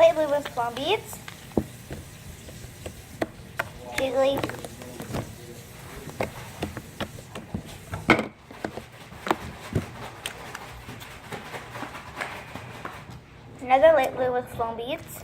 Light blue with foam beads. Jiggly. Another light blue with foam beads.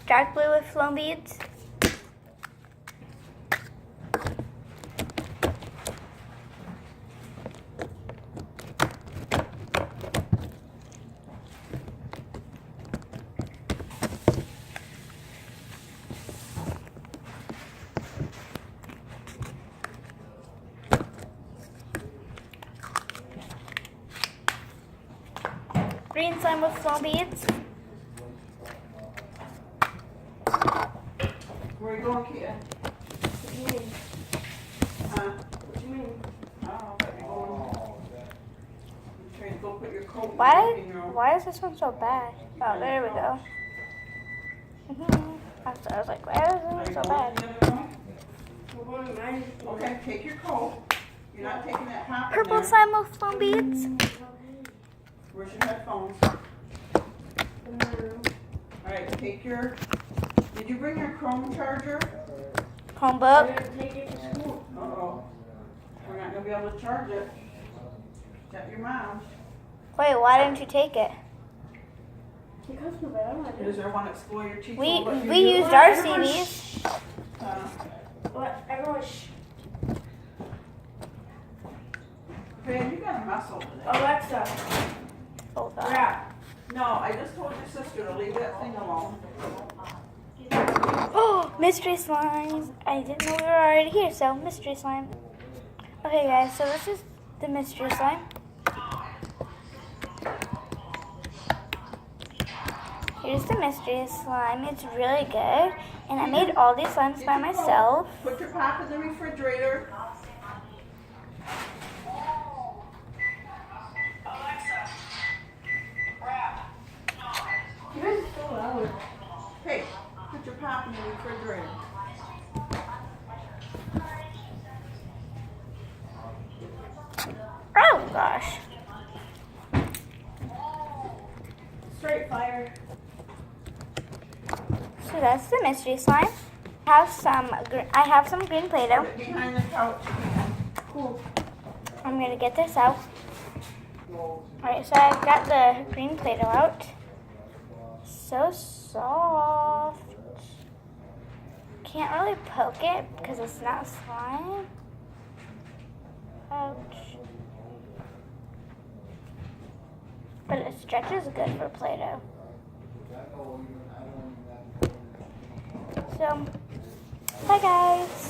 Dark blue with foam beads. Green slime with foam beads. Where are you going, Kia? What do you mean? What do you mean? Oh, but you're going. You're trying to go put your coat Why is this one so bad? Oh, there we go. I was like, why is this one so bad? We're going to mine. Okay, take your coat. You're not taking that top in Purple there. slime with foam beads. Where's your headphones? In my room. Alright, take your. Did you bring your Chrome charger? Chromebook. I'm going to take it to school. Uh-oh. We're not going to be able to charge it. Is that your mom's? Wait, why didn't you take it? Because of it, I don't want to. Does there want to explore your teeth? We used our CDs. What? Everyone, shh. Ben, you got a mess over there. Alexa, Hold on. rap. No, I just told your sister to leave that thing alone. Oh, mystery slime. I didn't know we were already here, so mystery slime. Okay, guys, so this is the mystery slime. Here's the mystery slime. It's really good. And I made all these slimes by myself. Put your pop in the refrigerator. You guys are so loud. Hey, put your pop in the refrigerator. Oh, gosh. Straight fire. So that's the mystery slime. I have some green Play-Doh. Put it behind the couch. Cool. I'm gonna get this out. Alright, so I've got the green Play-Doh out. So soft. Can't really poke it because it's not slime. Ouch. But it stretches good for Play-Doh. So, bye guys.